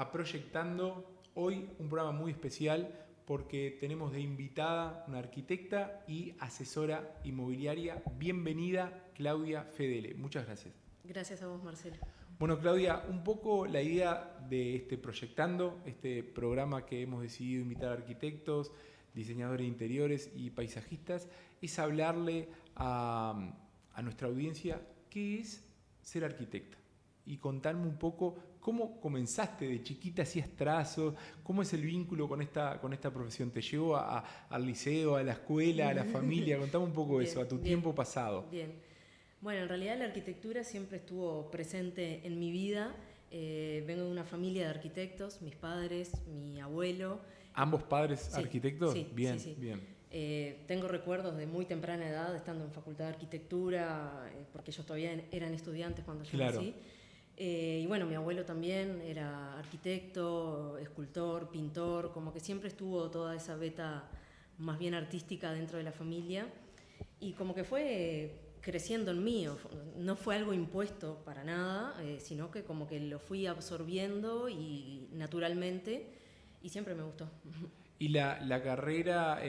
a Proyectando. Hoy un programa muy especial porque tenemos de invitada una arquitecta y asesora inmobiliaria. Bienvenida, Claudia Fedele. Muchas gracias. Gracias a vos, Marcelo. Bueno, Claudia, un poco la idea de Proyectando, este programa que hemos decidido invitar a arquitectos, diseñadores de interiores y paisajistas, es hablarle a nuestra audiencia qué es ser arquitecta. Y contarme un poco cómo comenzaste de chiquita, hacías trazos, cómo es el vínculo con esta profesión. ¿Te llevó al liceo, a la escuela, a la familia? Contame un poco eso, a tu tiempo pasado. Bien. Bueno, en realidad la arquitectura siempre estuvo presente en mi vida. Vengo de una familia de arquitectos, mis padres, mi abuelo. ¿Ambos padres Sí, arquitectos? Sí, bien, sí. bien. Tengo recuerdos de muy temprana edad, estando en facultad de arquitectura, porque ellos todavía eran estudiantes cuando yo nací. Y bueno, mi abuelo también era arquitecto, escultor, pintor, como que siempre estuvo toda esa beta más bien artística dentro de la familia. Y como que fue creciendo en mí, no fue algo impuesto para nada, sino que como que lo fui absorbiendo y naturalmente, y siempre me gustó. Y la carrera,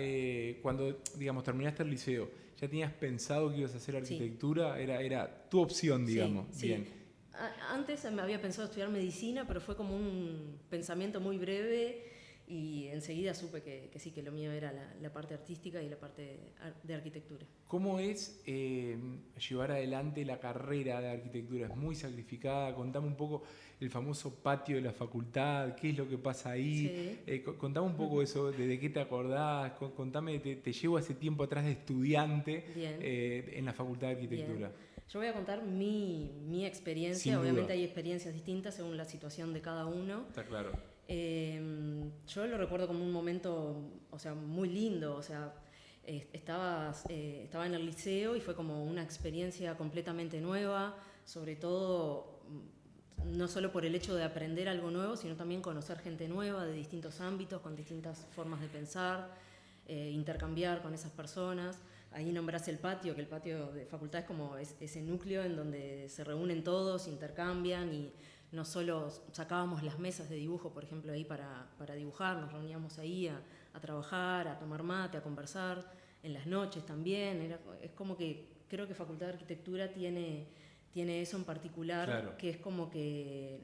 cuando digamos terminaste el liceo, ¿ya tenías pensado que ibas a hacer arquitectura? Sí. Era tu opción, digamos. Sí, bien. Sí. Antes me había pensado estudiar medicina, pero fue como un pensamiento muy breve y enseguida supe que sí, que lo mío era la parte artística y la parte de arquitectura. ¿Cómo es llevar adelante la carrera de arquitectura? Es muy sacrificada. Contame un poco el famoso patio de la facultad, qué es lo que pasa ahí. Sí. Contame un poco eso, de qué te acordás. Contame, te llevo a ese tiempo atrás de estudiante en la facultad de arquitectura. Bien. Yo voy a contar mi experiencia. Obviamente hay experiencias distintas según la situación de cada uno. Está claro. Yo lo recuerdo como un momento, o sea, muy lindo. O sea, estaba en el liceo y fue como una experiencia completamente nueva, sobre todo no solo por el hecho de aprender algo nuevo, sino también conocer gente nueva de distintos ámbitos, con distintas formas de pensar, intercambiar con esas personas. Ahí nombrás el patio, que el patio de facultad es como ese núcleo en donde se reúnen todos, intercambian y no solo sacábamos las mesas de dibujo, por ejemplo, ahí para dibujar, nos reuníamos ahí a trabajar, a tomar mate, a conversar, en las noches también. Es como que creo que Facultad de Arquitectura tiene eso en particular, claro, que es como que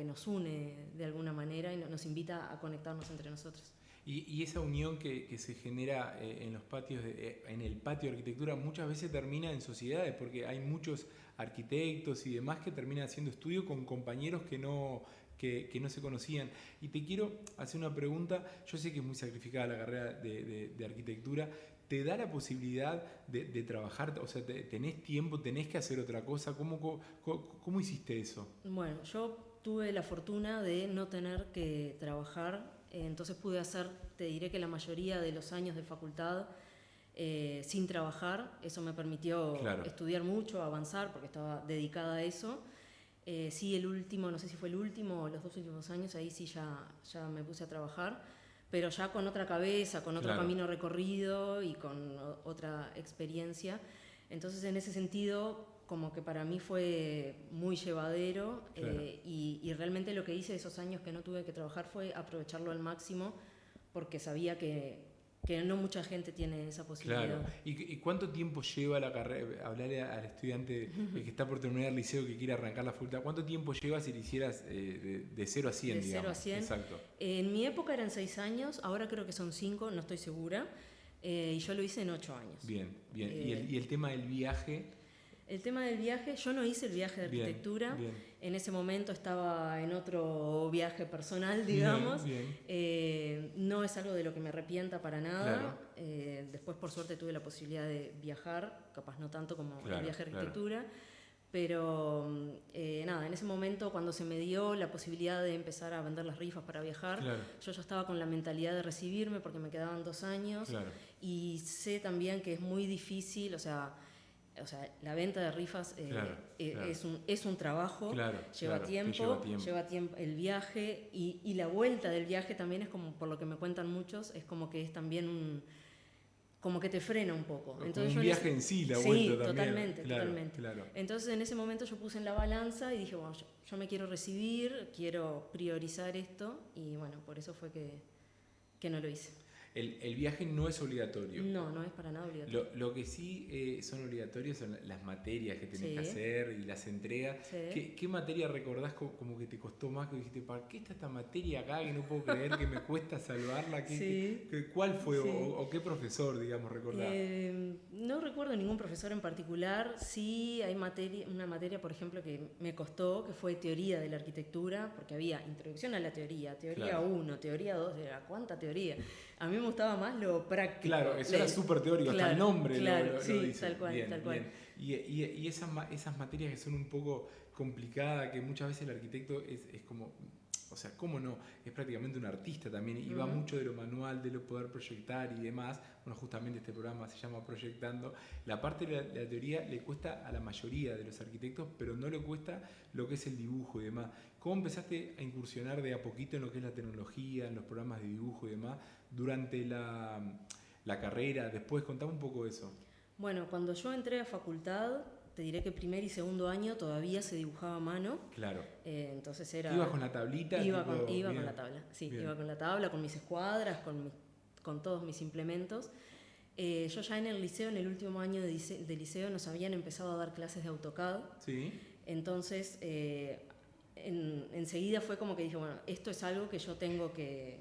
nos une de alguna manera y nos invita a conectarnos entre nosotros. Y esa unión que se genera en los patios, en el patio de arquitectura, muchas veces termina en sociedades, porque hay muchos arquitectos y demás que terminan haciendo estudio con compañeros que no se conocían. Y te quiero hacer una pregunta. Yo sé que es muy sacrificada la carrera de arquitectura. ¿Te da la posibilidad de trabajar? O sea, ¿tenés tiempo? ¿Tenés que hacer otra cosa? ¿Cómo hiciste eso? Bueno, yo tuve la fortuna de no tener que trabajar. Entonces pude hacer, te diré que la mayoría de los años de facultad sin trabajar. Eso me permitió estudiar mucho, avanzar, porque estaba dedicada a eso. Sí, el último, no sé si fue el último o los 2 últimos años, ahí sí ya me puse a trabajar, pero ya con otra cabeza, con otro camino recorrido y con otra experiencia. Entonces, en ese sentido, como que para mí fue muy llevadero, y realmente lo que hice esos años que no tuve que trabajar fue aprovecharlo al máximo, porque sabía que no mucha gente tiene esa posibilidad. Claro. ¿Y cuánto tiempo lleva la carrera? Hablarle al estudiante que está por terminar el liceo, que quiere arrancar la facultad. ¿Cuánto tiempo lleva si lo hicieras de 0 a 100? De 0 a 100. Exacto. En mi época eran 6 años, ahora creo que son 5, no estoy segura. Y yo lo hice en 8 años. Bien. ¿Y el tema del viaje? El tema del viaje, yo no hice el viaje de arquitectura. Bien. En ese momento estaba en otro viaje personal, digamos. No es algo de lo que me arrepenta para nada. Después, por suerte, tuve la posibilidad de viajar, capaz no tanto como el viaje de arquitectura. Pero nada, en ese momento, cuando se me dio la posibilidad de empezar a vender las rifas para viajar, yo ya estaba con la mentalidad de recibirme porque me quedaban 2 años. Y sé también que es muy difícil, o sea, la venta de rifas es un trabajo, lleva tiempo el viaje y la vuelta del viaje también es como, por lo que me cuentan muchos, es como que es también como que te frena un poco. Como Entonces un viaje en sí, la vuelta también. Totalmente, Claro, totalmente. claro. Entonces en ese momento yo puse en la balanza y dije, bueno, yo me quiero recibir, quiero priorizar esto, y bueno, por eso fue que no lo hice. El viaje no es obligatorio. No, no es para nada obligatorio. Lo que sí son obligatorias son las materias que tenés que hacer y las entregas. Sí. ¿Qué materia recordás como que te costó más? Que dijiste, ¿para qué está esta materia acá que no puedo creer que me cuesta salvarla? ¿Cuál fue o qué profesor, digamos, recordás? No recuerdo ningún profesor en particular. Sí hay una materia, por ejemplo, que me costó, que fue teoría de la arquitectura, porque había introducción a la teoría 1, teoría 2, ¿cuánta teoría? A mí me gustaba más lo práctico. Claro, eso era súper teórico, hasta el nombre lo dice. Tal cual, bien, tal cual. Y esas materias que son un poco complicadas, que muchas veces el arquitecto es como, o sea, ¿cómo no? Es prácticamente un artista también, y va mucho de lo manual, de lo poder proyectar y demás. Bueno, justamente este programa se llama Proyectando. La parte de la teoría le cuesta a la mayoría de los arquitectos, pero no le cuesta lo que es el dibujo y demás. ¿Cómo empezaste a incursionar de a poquito en lo que es la tecnología, en los programas de dibujo y demás, durante la carrera? Después, contame un poco de eso. Bueno, cuando yo entré a facultad, te diré que primer y segundo año todavía se dibujaba a mano. Claro. Entonces era... ¿Ibas con la tablita? Iba con la tabla, sí. Bien. Iba con la tabla, con mis escuadras, con todos mis implementos. Yo ya en el liceo, en el último año de liceo, nos habían empezado a dar clases de AutoCAD. Sí. Entonces, enseguida fue como que dije, bueno, esto es algo que yo tengo que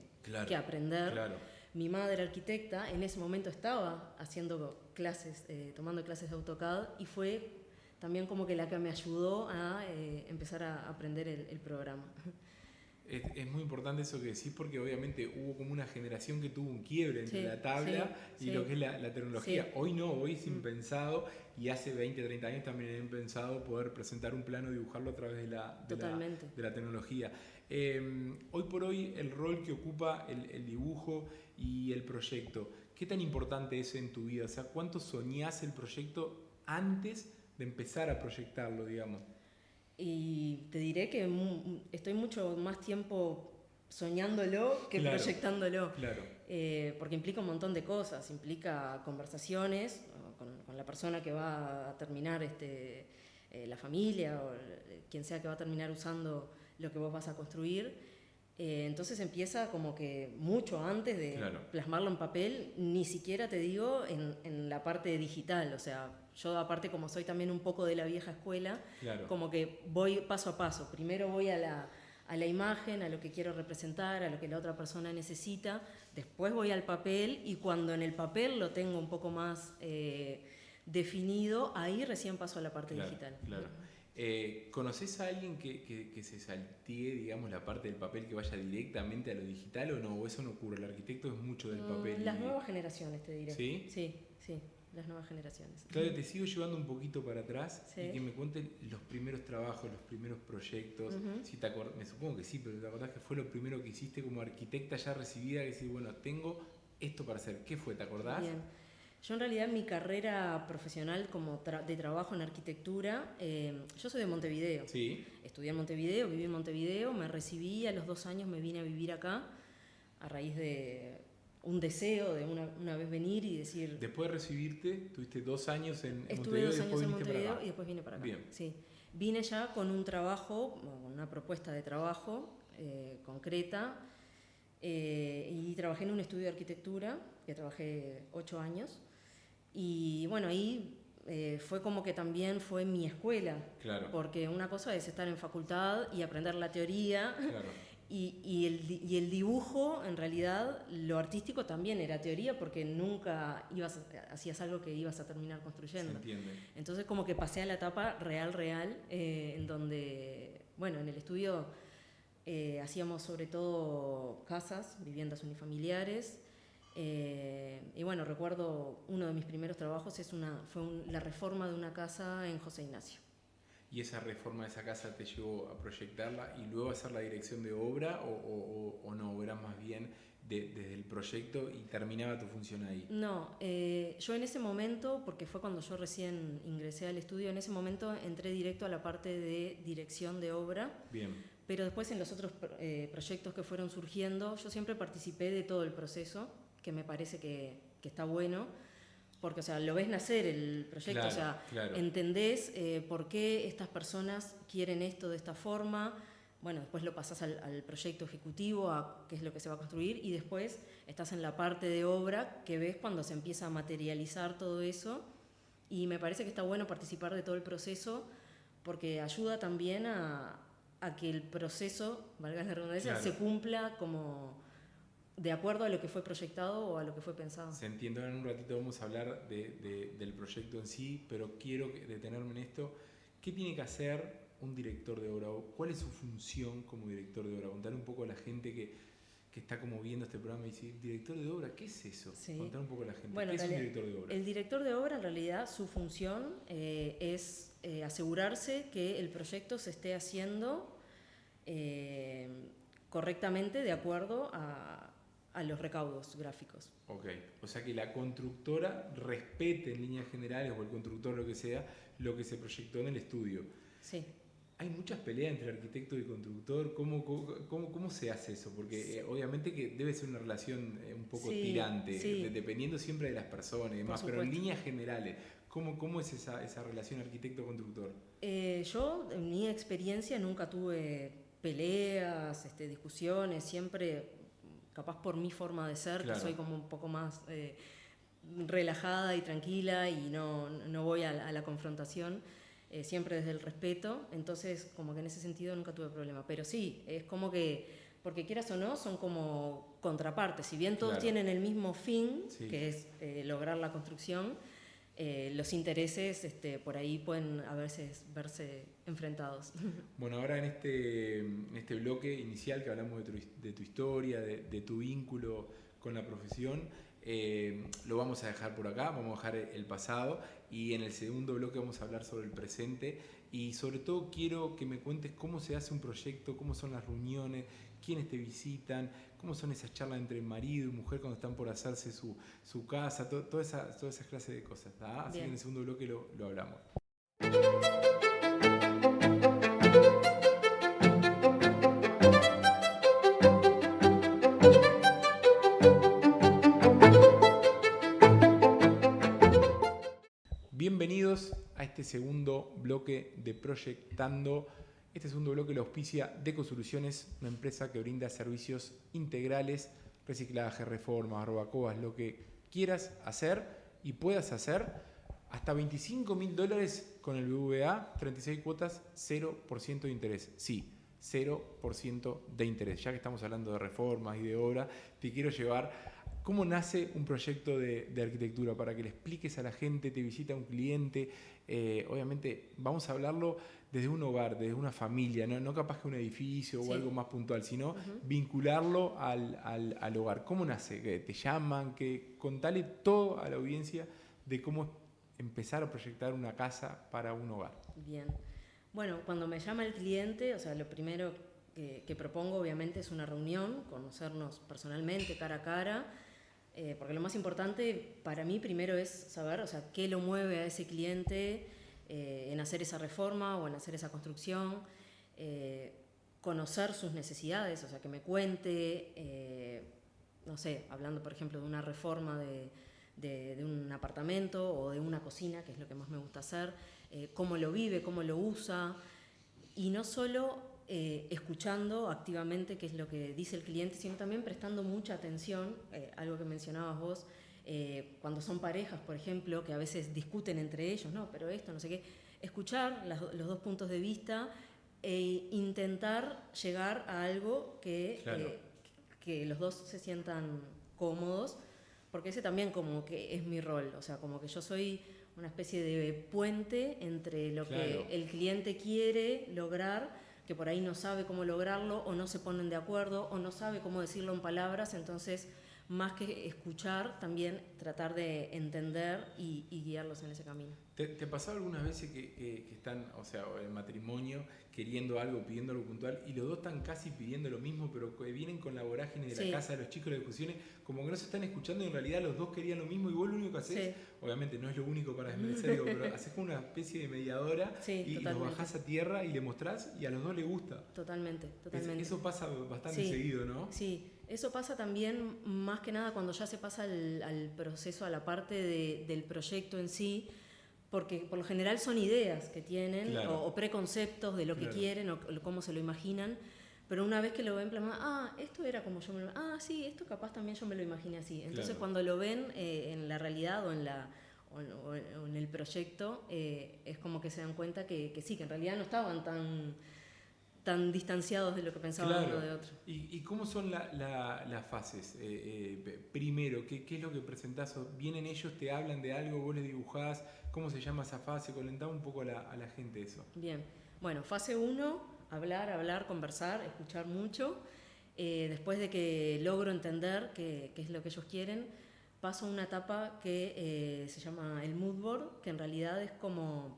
aprender. Claro. Mi madre, arquitecta, en ese momento estaba haciendo clases, tomando clases de AutoCAD, y fue también como que la que me ayudó a empezar a aprender el programa. Es muy importante eso que decís, porque obviamente hubo como una generación que tuvo un quiebre entre la tabla y lo que es la tecnología. Hoy no, hoy es impensado, y hace 20, 30 años también era impensado poder presentar un plano y dibujarlo a través de la tecnología. Hoy por hoy el rol que ocupa el dibujo y el proyecto, ¿qué tan importante es en tu vida? O sea, ¿cuánto soñás el proyecto antes de empezar a proyectarlo, digamos? Y te diré que estoy mucho más tiempo soñándolo que proyectándolo. Claro. Porque implica un montón de cosas. Implica conversaciones con la persona que va a terminar la familia o quien sea que va a terminar usando lo que vos vas a construir. Entonces empieza como que mucho antes de plasmarlo en papel, ni siquiera te digo en la parte digital. O sea, yo aparte, como soy también un poco de la vieja escuela, como que voy paso a paso. Primero voy a la imagen, a lo que quiero representar, a lo que la otra persona necesita. Después voy al papel, y cuando en el papel lo tengo un poco más definido, ahí recién paso a la parte digital. Claro. ¿Conoces a alguien que se saltee, digamos, la parte del papel, que vaya directamente a lo digital, o no? ¿O eso no ocurre? El arquitecto es mucho del papel. Las nuevas generaciones, te diré. ¿Sí? Sí, las nuevas generaciones. Claro, te sigo llevando un poquito para atrás y que me cuenten los primeros trabajos, los primeros proyectos. Si te acordás, me supongo que sí, pero ¿te acordás que fue lo primero que hiciste como arquitecta ya recibida? Que decís, bueno, tengo esto para hacer. ¿Qué fue? ¿Te acordás? Bien. Yo en realidad mi carrera profesional como de trabajo en arquitectura, yo soy de Montevideo. Sí. Estudié en Montevideo, viví en Montevideo, me recibí, a los 2 años me vine a vivir acá a raíz de un deseo de una vez venir y decir... Después de recibirte, tuviste 2 años en Montevideo. Estuve 2 años en Montevideo y después vine para acá. Bien. Sí. Vine ya con un trabajo, una propuesta de trabajo concreta, y trabajé en un estudio de arquitectura, que trabajé 8 años. Y bueno, ahí fue como que también fue mi escuela. Claro. Porque una cosa es estar en facultad y aprender la teoría. Claro. Y el dibujo, en realidad, lo artístico también era teoría, porque nunca hacías algo que ibas a terminar construyendo. Se entiende. Entonces como que pasé a la etapa real, en donde, bueno, en el estudio hacíamos sobre todo casas, viviendas unifamiliares. Y bueno, recuerdo uno de mis primeros trabajos fue la reforma de una casa en José Ignacio. ¿Y esa reforma de esa casa te llevó a proyectarla y luego a hacer la dirección de obra, o no? ¿O era más bien desde el proyecto y terminaba tu función ahí? No, yo en ese momento, porque fue cuando yo recién ingresé al estudio, en ese momento entré directo a la parte de dirección de obra. Bien. Pero después en los otros proyectos que fueron surgiendo, yo siempre participé de todo el proceso, que me parece que está bueno. porque, o sea, lo ves nacer el proyecto, Claro, o sea, claro. entendés por qué estas personas quieren esto de esta forma. Bueno, después lo pasás al proyecto ejecutivo, a qué es lo que se va a construir, y después estás en la parte de obra que ves cuando se empieza a materializar todo eso. Y me parece que está bueno participar de todo el proceso porque ayuda también a que el proceso, valga la redundancia, Claro. se cumpla como de acuerdo a lo que fue proyectado o a lo que fue pensado. Se entiende, ahora en un ratito vamos a hablar del proyecto en sí, pero quiero detenerme en esto. ¿Qué tiene que hacer un director de obra? ¿Cuál es su función como director de obra? Contar un poco a la gente que está como viendo este programa y dice, ¿director de obra? ¿Qué es eso? Sí. Contar un poco a la gente. Bueno, ¿Qué es un director de obra? El director de obra, en realidad, su función es asegurarse que el proyecto se esté haciendo correctamente de acuerdo a los recaudos gráficos. Ok, o sea que la constructora respete en líneas generales, o el constructor, lo que sea, lo que se proyectó en el estudio. Sí. Hay muchas peleas entre arquitecto y constructor. ¿Cómo se hace eso? Porque obviamente que debe ser una relación un poco tirante, dependiendo siempre de las personas y demás, pero en líneas generales, ¿cómo es esa relación arquitecto-constructor? Yo, en mi experiencia, nunca tuve peleas, discusiones, siempre, capaz por mi forma de ser, claro, que soy como un poco más relajada y tranquila y no voy a la confrontación. Siempre desde el respeto, entonces como que en ese sentido nunca tuve problema, pero sí, es como que, porque quieras o no, son como contrapartes, si bien todos tienen el mismo fin, que es lograr la construcción, los intereses por ahí pueden a veces verse enfrentados. Bueno, ahora en este bloque inicial que hablamos de tu historia, de tu vínculo con la profesión, lo vamos a dejar por acá, vamos a dejar el pasado, y en el segundo bloque vamos a hablar sobre el presente, y sobre todo quiero que me cuentes cómo se hace un proyecto, cómo son las reuniones, quiénes te visitan, cómo son esas charlas entre marido y mujer cuando están por hacerse su casa, todas esas clases de cosas, ¿tá? Así que en el segundo bloque lo hablamos. Bienvenidos a este segundo bloque de Proyectando. Este segundo bloque lo auspicia Deco Soluciones, una empresa que brinda servicios integrales, reciclaje, reformas, barbacoas, lo que quieras hacer y puedas hacer. Hasta $25.000 con el BBVA, 36 cuotas, 0% de interés. Sí, 0% de interés. Ya que estamos hablando de reformas y de obra, te quiero llevar... ¿Cómo nace un proyecto de arquitectura? Para que le expliques a la gente, te visita un cliente. Obviamente vamos a hablarlo desde un hogar, desde una familia, no capaz que un edificio o algo más puntual, sino vincularlo al hogar. ¿Cómo nace? ¿Te llaman? Contale todo a la audiencia de cómo empezar a proyectar una casa para un hogar. Bien. Bueno, cuando me llama el cliente, o sea, lo primero que propongo obviamente es una reunión, conocernos personalmente, cara a cara. Porque lo más importante para mí primero es saber, o sea, qué lo mueve a ese cliente en hacer esa reforma o en hacer esa construcción, conocer sus necesidades, o sea, que me cuente, no sé, hablando por ejemplo de una reforma de un apartamento o de una cocina, que es lo que más me gusta hacer, cómo lo vive, cómo lo usa, y no solo escuchando activamente qué es lo que dice el cliente, sino también prestando mucha atención, algo que mencionabas vos, cuando son parejas, por ejemplo, que a veces discuten entre ellos, no, pero esto, no sé qué, escuchar los dos puntos de vista e intentar llegar a algo que los dos se sientan cómodos, porque ese también como que es mi rol, o sea, como que yo soy una especie de puente entre lo que el cliente quiere lograr, que por ahí no sabe cómo lograrlo o no se ponen de acuerdo o no sabe cómo decirlo en palabras, entonces más que escuchar, también tratar de entender y guiarlos en ese camino. ¿Te pasó algunas veces que están, o sea, en matrimonio, queriendo algo, pidiendo algo puntual, y los dos están casi pidiendo lo mismo, pero que vienen con la vorágine de la casa de los chicos, las discusiones, como que no se están escuchando y en realidad los dos querían lo mismo y vos lo único que haces, obviamente no es lo único para desmerecer, pero haces como una especie de mediadora y los bajás a tierra y le mostrás y a los dos les gusta. Totalmente. Eso pasa bastante seguido, ¿no? Sí, eso pasa también más que nada cuando ya se pasa al proceso, a la parte del proyecto en sí, porque por lo general son ideas que tienen o preconceptos de lo que quieren o cómo se lo imaginan, pero una vez que lo ven plasmado, esto era como yo me lo sí, esto capaz también yo me lo imaginé así. Entonces cuando lo ven en la realidad o en el proyecto, es como que se dan cuenta que sí, que en realidad no estaban tan distanciados de lo que pensaban uno de otro. ¿Y cómo son las fases? Primero, ¿qué es lo que presentás? ¿Vienen ellos, te hablan de algo, vos les dibujás? ¿Cómo se llama esa fase? Comentá un poco a la gente eso. Bien, bueno, fase 1, hablar, conversar, escuchar mucho. Después de que logro entender qué es lo que ellos quieren, paso a una etapa que se llama el mood board, que en realidad es como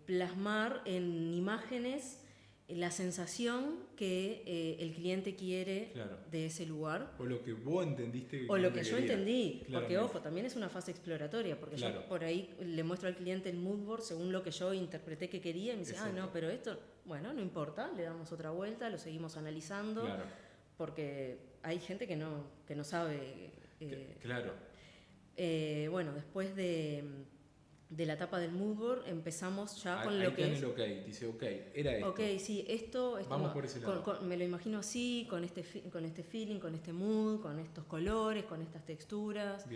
plasmar en imágenes la sensación que el cliente quiere de ese lugar. O lo que vos entendiste. O lo que yo entendí. Porque, ojo, también es una fase exploratoria. Porque yo por ahí le muestro al cliente el mood board según lo que yo interpreté que quería. Y me dice, no, pero esto, bueno, no importa. Le damos otra vuelta, lo seguimos analizando. Porque hay gente que no sabe. Bueno, después de la etapa del mood board empezamos ya con lo que es... Ahí dice, era esto. Sí, esto vamos por ese lado. Me lo imagino así, con este feeling, con este mood, con estos colores, con estas texturas.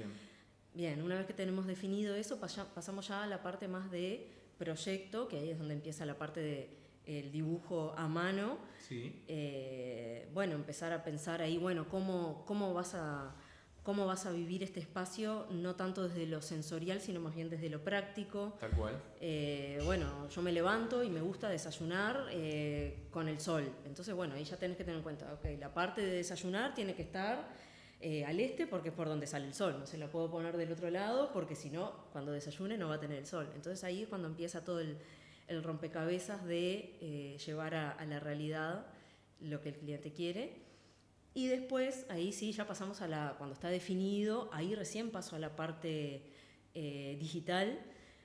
Bien, una vez que tenemos definido eso, pasamos ya a la parte más de proyecto, que ahí es donde empieza la parte del dibujo a mano. Bueno, empezar a pensar ahí, bueno, cómo vas a vivir este espacio, no tanto desde lo sensorial, sino más bien desde lo práctico. Tal cual. Bueno, yo me levanto y me gusta desayunar con el sol. Entonces, bueno, ahí ya tenés que tener en cuenta, la parte de desayunar tiene que estar al este porque es por donde sale el sol. No se la puedo poner del otro lado porque si no, cuando desayune no va a tener el sol. Entonces ahí es cuando empieza todo el rompecabezas de llevar a la realidad lo que el cliente quiere. Y después, ahí sí, ya pasamos cuando está definido, ahí recién paso a la parte digital,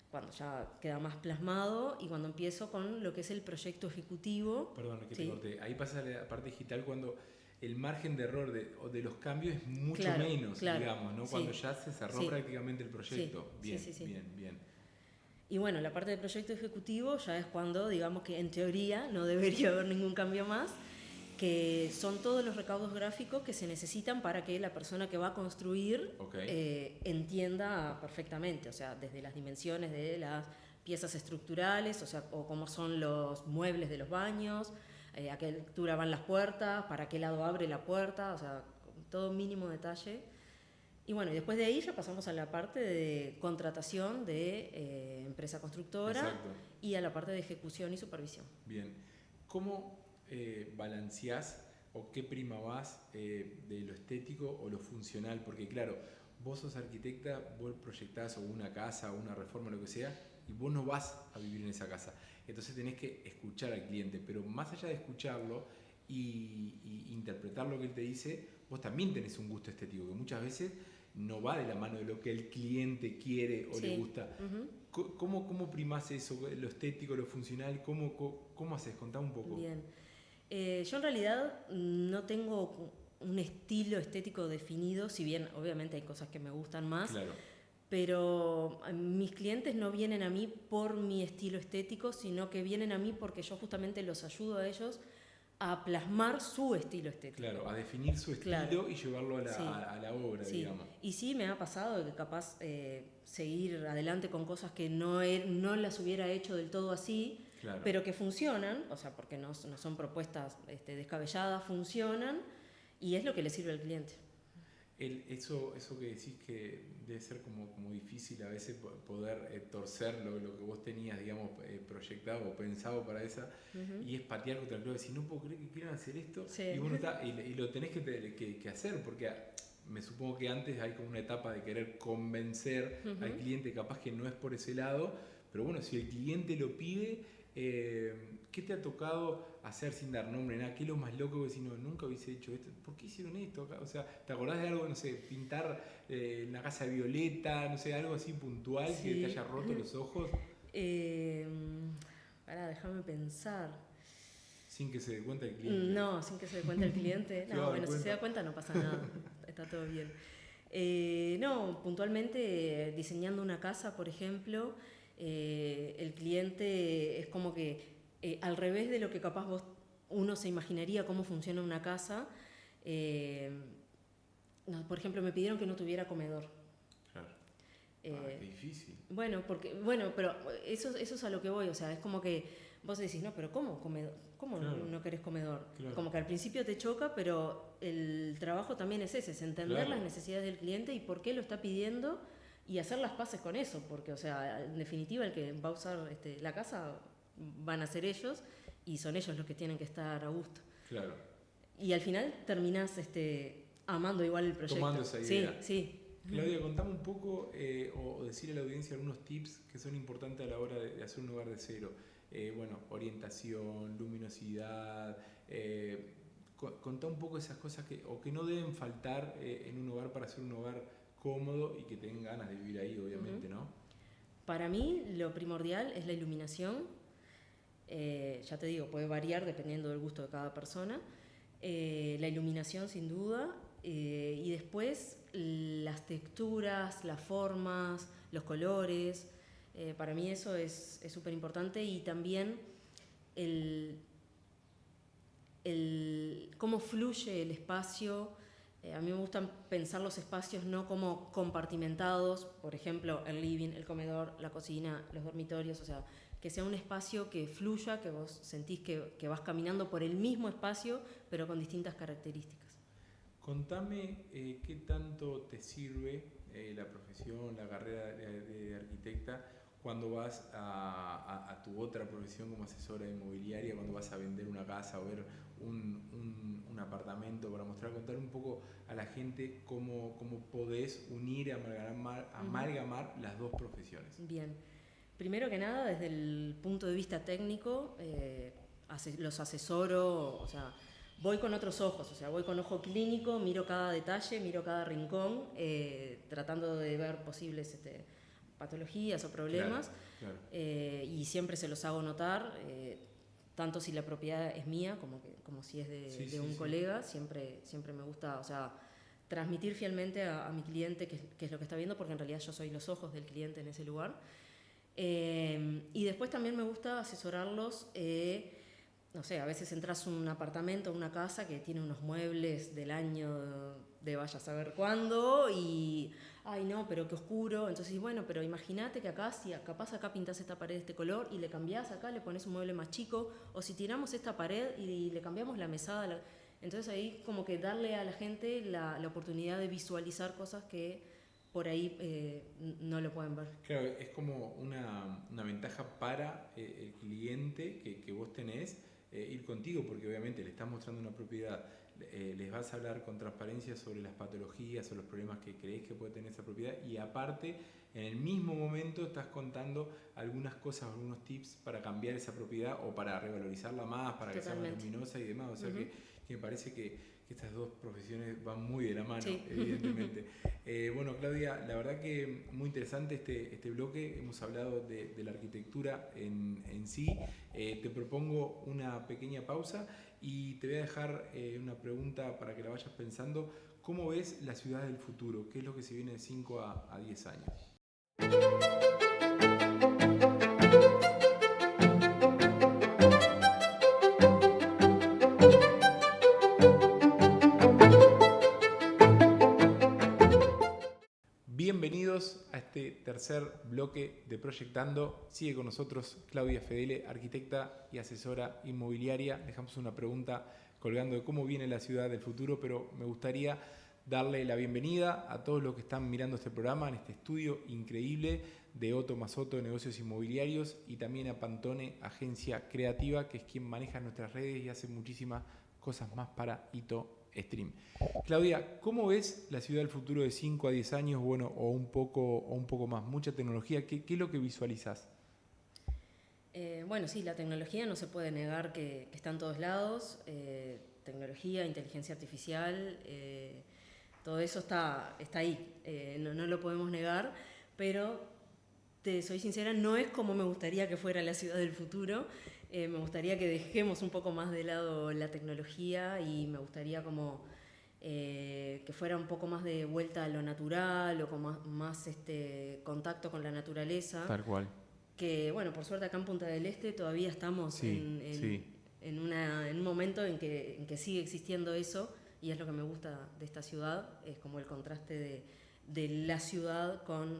cuando ya queda más plasmado y cuando empiezo con lo que es el proyecto ejecutivo. Perdón, que te corté. Ahí pasa la parte digital cuando el margen de error de los cambios es mucho menos, digamos, ¿no? Cuando ya se cerró prácticamente el proyecto. Bien. Y bueno, la parte del proyecto ejecutivo ya es cuando, digamos que en teoría no debería haber ningún cambio más, que son todos los recaudos gráficos que se necesitan para que la persona que va a construir entienda perfectamente, o sea, desde las dimensiones de las piezas estructurales, o sea, o cómo son los muebles de los baños, a qué altura van las puertas, para qué lado abre la puerta, o sea, todo mínimo detalle. Y bueno, y después de ahí ya pasamos a la parte de contratación de empresa constructora y a la parte de ejecución y supervisión. Bien. ¿Cómo balanceás o qué prima vas de lo estético o lo funcional? Porque claro, vos sos arquitecta, vos proyectás o una casa o una reforma, lo que sea, y vos no vas a vivir en esa casa. Entonces tenés que escuchar al cliente, pero más allá de escucharlo y interpretar lo que él te dice, vos también tenés un gusto estético, que muchas veces no va de la mano de lo que el cliente quiere o le gusta. ¿Cómo primás eso, lo estético, lo funcional? ¿Cómo haces? Contá un poco. Bien. Yo en realidad no tengo un estilo estético definido, si bien obviamente hay cosas que me gustan más, pero mis clientes no vienen a mí por mi estilo estético, sino que vienen a mí porque yo justamente los ayudo a ellos a plasmar su estilo estético. Claro, a definir su estilo y llevarlo a la obra, digamos. Y sí me ha pasado que capaz seguir adelante con cosas que no las hubiera hecho del todo así, pero que funcionan, o sea, porque no son propuestas descabelladas, funcionan y es lo que le sirve al cliente. Eso que decís que debe ser como difícil a veces poder torcer lo que vos tenías, digamos, proyectado o pensado para esa, y es patear contra el club, decir, no puedo creer que quieran hacer esto, y, bueno, y lo tenés que hacer, porque me supongo que antes hay como una etapa de querer convencer al cliente, capaz que no es por ese lado, pero bueno, si el cliente lo pide, ¿Qué te ha tocado hacer sin dar nombre, nada? ¿Qué es lo más loco que decís, no, nunca hubiese hecho esto? ¿Por qué hicieron esto acá? O sea, ¿te acordás de algo, no sé, pintar una casa de Violeta, no sé, algo así puntual Sí. que te haya roto los ojos? Déjame pensar. Sin que se dé cuenta el cliente. No, sin que se dé cuenta el cliente. No, bueno, si se da cuenta no pasa nada, está todo bien. No, puntualmente diseñando una casa, por ejemplo, el cliente es como que al revés de lo que capaz uno se imaginaría cómo funciona una casa. Por ejemplo, me pidieron que no tuviera comedor. Claro. Qué difícil. Bueno, pero eso es a lo que voy, o sea, es como que vos decís, no, pero ¿cómo comedor? ¿Cómo claro. no querés comedor? Claro. Como que al principio te choca, pero el trabajo también es ese, es entender claro. las necesidades del cliente y por qué lo está pidiendo y hacer las paces con eso, porque, o sea, en definitiva el que va a usar la casa van a ser ellos y son ellos los que tienen que estar a gusto. Claro. Y al final terminás amando igual el proyecto. Tomando esa idea. Sí. Claudia, contame un poco o decirle a la audiencia algunos tips que son importantes a la hora de hacer un hogar de cero. Orientación, luminosidad. Contá un poco esas cosas que no deben faltar en un hogar para hacer un hogar cómodo y que tengan ganas de vivir ahí, obviamente, ¿no? Para mí lo primordial es la iluminación. Ya te digo, puede variar dependiendo del gusto de cada persona. La iluminación sin duda. Y después las texturas, las formas, los colores. Para mí eso es súper importante y también cómo fluye el espacio. A mí me gusta pensar los espacios no como compartimentados, por ejemplo, el living, el comedor, la cocina, los dormitorios, o sea, que sea un espacio que fluya, que vos sentís que vas caminando por el mismo espacio, pero con distintas características. Contame qué tanto te sirve la profesión, la carrera de arquitecta cuando vas a tu otra profesión como asesora inmobiliaria, cuando vas a vender una casa o ver un apartamento para contar un poco a la gente cómo podés unir, amalgamar las dos profesiones. Bien, primero que nada desde el punto de vista técnico los asesoro, o sea, voy con otros ojos, o sea, voy con ojo clínico, miro cada detalle, miro cada rincón, tratando de ver posibles patologías o problemas. Claro. Y siempre se los hago notar, tanto si la propiedad es mía como si es de un colega, siempre me gusta, o sea, transmitir fielmente a mi cliente qué es lo que está viendo, porque en realidad yo soy los ojos del cliente en ese lugar. Y después también me gusta asesorarlos. No sé, a veces entras a un apartamento, una casa que tiene unos muebles del año de vaya a saber cuándo y, ay no, pero qué oscuro. Entonces, bueno, pero imagínate que acá, si capaz acá pintás esta pared de este color y le cambiás acá, le pones un mueble más chico, o si tiramos esta pared y le cambiamos la mesada. Entonces ahí como que darle a la gente la oportunidad de visualizar cosas que por ahí no lo pueden ver. Claro, es como una ventaja para el cliente que vos tenés. Ir contigo, porque obviamente le estás mostrando una propiedad, les vas a hablar con transparencia sobre las patologías o los problemas que crees que puede tener esa propiedad y aparte en el mismo momento estás contando algunas cosas, algunos tips para cambiar esa propiedad o para revalorizarla más, para que sea más luminosa y demás, o sea que me parece que estas dos profesiones van muy de la mano, evidentemente. Bueno, Claudia, la verdad que muy interesante este bloque. Hemos hablado de la arquitectura en sí. Te propongo una pequeña pausa y te voy a dejar una pregunta para que la vayas pensando. ¿Cómo ves la ciudad del futuro? ¿Qué es lo que se viene de 5 a 10 años? Bienvenidos a este tercer bloque de Proyectando. Sigue con nosotros Claudia Fedele, arquitecta y asesora inmobiliaria. Dejamos una pregunta colgando de cómo viene la ciudad del futuro, pero me gustaría darle la bienvenida a todos los que están mirando este programa en este estudio increíble de Otto más Otto de Negocios Inmobiliarios y también a Pantone, agencia creativa, que es quien maneja nuestras redes y hace muchísimas cosas más para Ito Stream. Claudia, ¿cómo ves la ciudad del futuro de 5 a 10 años? Bueno, o un poco más, mucha tecnología. ¿Qué es lo que visualizás? Bueno, sí, la tecnología no se puede negar que está en todos lados. Tecnología, inteligencia artificial, todo eso está ahí. No lo podemos negar, pero te soy sincera, no es como me gustaría que fuera la ciudad del futuro. Me gustaría que dejemos un poco más de lado la tecnología y me gustaría como que fuera un poco más de vuelta a lo natural o con más contacto con la naturaleza. Tal cual. Que bueno, por suerte acá en Punta del Este todavía estamos en un momento en que sigue existiendo eso, y es lo que me gusta de esta ciudad, es como el contraste de la ciudad con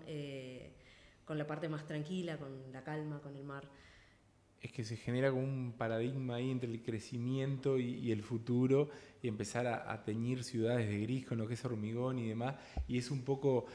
la parte más tranquila, con la calma, con el mar. Es que se genera como un paradigma ahí entre el crecimiento y el futuro, y empezar a teñir ciudades de gris con lo que es hormigón y demás, y es un poco,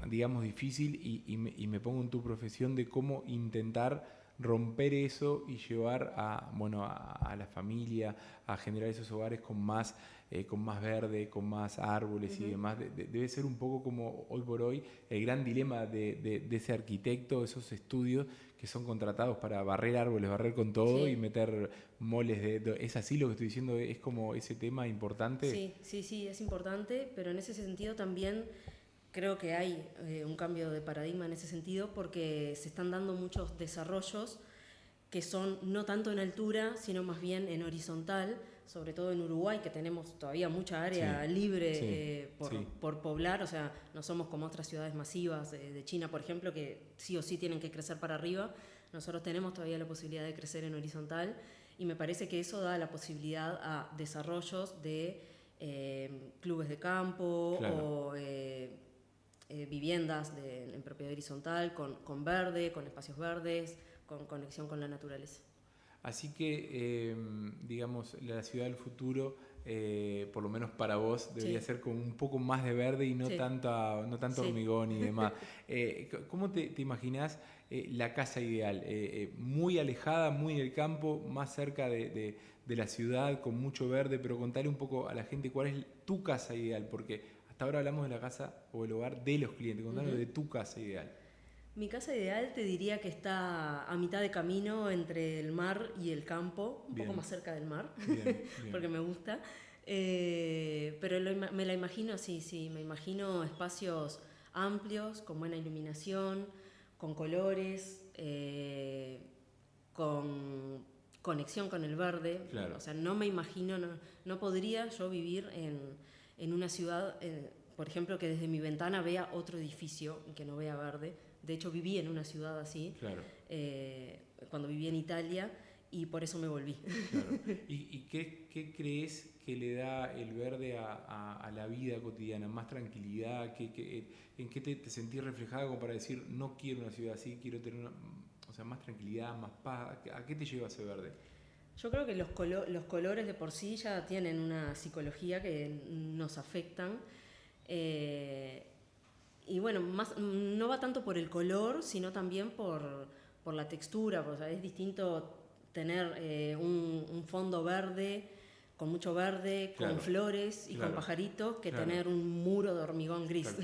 digamos, difícil, y me pongo en tu profesión de cómo intentar romper eso y llevar a la familia a generar esos hogares con más verde, con más árboles y demás. Debe ser un poco como hoy por hoy el gran dilema de ese arquitecto, esos estudios que son contratados para barrer árboles, barrer con todo y meter moles ¿Es así lo que estoy diciendo? ¿Es como ese tema importante? Sí, es importante, pero en ese sentido también creo que hay un cambio de paradigma en ese sentido, porque se están dando muchos desarrollos que son no tanto en altura, sino más bien en horizontal, sobre todo en Uruguay, que tenemos todavía mucha área libre por poblar. O sea, no somos como otras ciudades masivas de China, por ejemplo, que sí o sí tienen que crecer para arriba. Nosotros tenemos todavía la posibilidad de crecer en horizontal, y me parece que eso da la posibilidad a desarrollos de clubes de campo o viviendas en propiedad horizontal, con verde, con espacios verdes, con conexión con la naturaleza. Así que, digamos, la ciudad del futuro, por lo menos para vos, debería ser con un poco más de verde y no tanto hormigón y demás. ¿Cómo te imaginás la casa ideal? ¿Muy alejada, muy en el campo, más cerca de la ciudad, con mucho verde? Pero contale un poco a la gente cuál es tu casa ideal, porque hasta ahora hablamos de la casa o el hogar de los clientes. Contanos de tu casa ideal. Mi casa ideal te diría que está a mitad de camino entre el mar y el campo, un poco más cerca del mar, porque me gusta. Pero me la imagino así, me imagino espacios amplios, con buena iluminación, con colores, con conexión con el verde. O sea, no me imagino, no podría yo vivir en una ciudad, por ejemplo, que desde mi ventana vea otro edificio y que no vea verde. De hecho, viví en una ciudad así, cuando viví en Italia, y por eso me volví. ¿Y qué crees que le da el verde a la vida cotidiana? ¿Más tranquilidad? ¿En qué te sentís reflejada como para decir, no quiero una ciudad así, quiero tener más tranquilidad, más paz? ¿A qué te lleva ese verde? Yo creo que los colores de por sí ya tienen una psicología que nos afectan. Y bueno, no va tanto por el color, sino también por la textura. O sea, es distinto tener un fondo verde, con mucho verde, con flores y con pajaritos, que tener un muro de hormigón gris.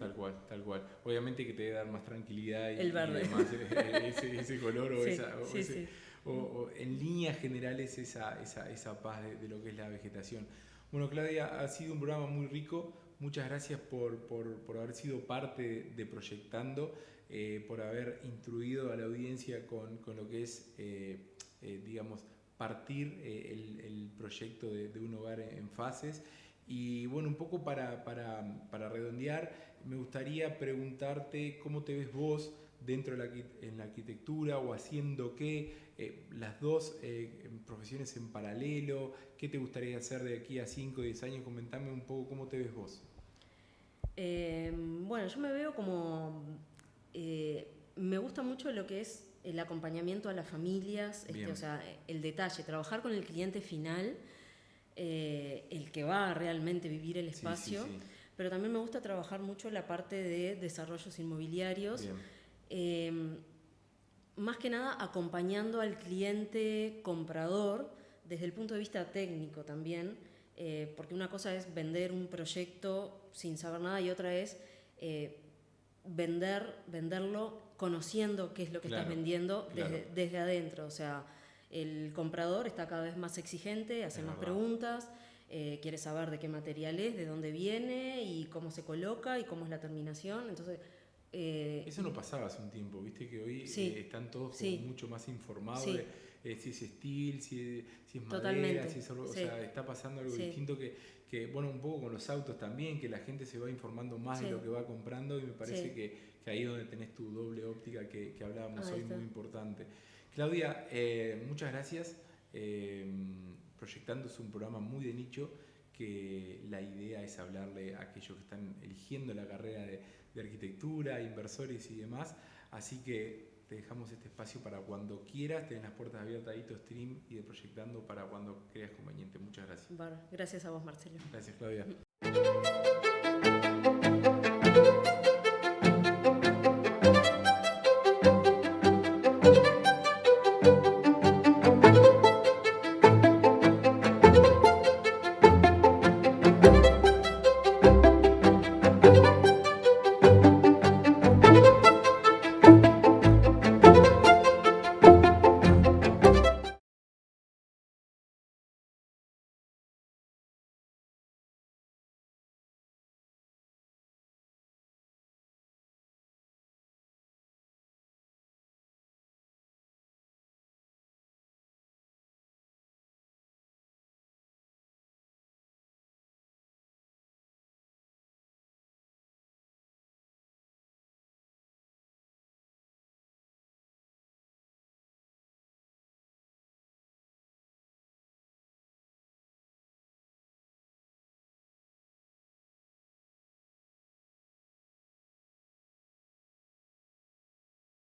Tal cual. Obviamente que te debe dar más tranquilidad el verde. Y además ese color o en líneas generales esa paz de lo que es la vegetación. Bueno, Claudia, ha sido un programa muy rico. Muchas gracias por haber sido parte de Proyectando, por haber instruido a la audiencia con lo que es, digamos, partir el proyecto de un hogar en fases. Y bueno, un poco para redondear, me gustaría preguntarte cómo te ves vos dentro en la arquitectura, o haciendo qué, las dos profesiones en paralelo. ¿Qué te gustaría hacer de aquí a 5 o 10 años? Comentame un poco cómo te ves vos. Bueno, yo me veo como... me gusta mucho lo que es el acompañamiento a las familias, o sea, el detalle, trabajar con el cliente final, el que va a realmente vivir el espacio, pero también me gusta trabajar mucho la parte de desarrollos inmobiliarios, más que nada acompañando al cliente comprador desde el punto de vista técnico también, porque una cosa es vender un proyecto sin saber nada y otra es venderlo conociendo qué es lo que estás vendiendo desde adentro. O sea, el comprador está cada vez más exigente, hace más preguntas, quiere saber de qué material es, de dónde viene y cómo se coloca y cómo es la terminación. Entonces, eso no pasaba hace un tiempo, viste que hoy están todos como mucho más informados de si es steel, si es madera, si es algo, o sea, está pasando algo distinto que, bueno, un poco con los autos también, que la gente se va informando más de lo que va comprando, y me parece que ahí es donde tenés tu doble óptica que hablábamos hoy, muy importante. Claudia, muchas gracias. Proyectando es un programa muy de nicho, que la idea es hablarle a aquellos que están eligiendo la carrera de arquitectura, inversores y demás. Así que te dejamos este espacio para cuando quieras, tenés las puertas abiertas de ITOStream y de Proyectando para cuando creas conveniente. Muchas gracias. Gracias a vos, Marcelo. Gracias, Claudia.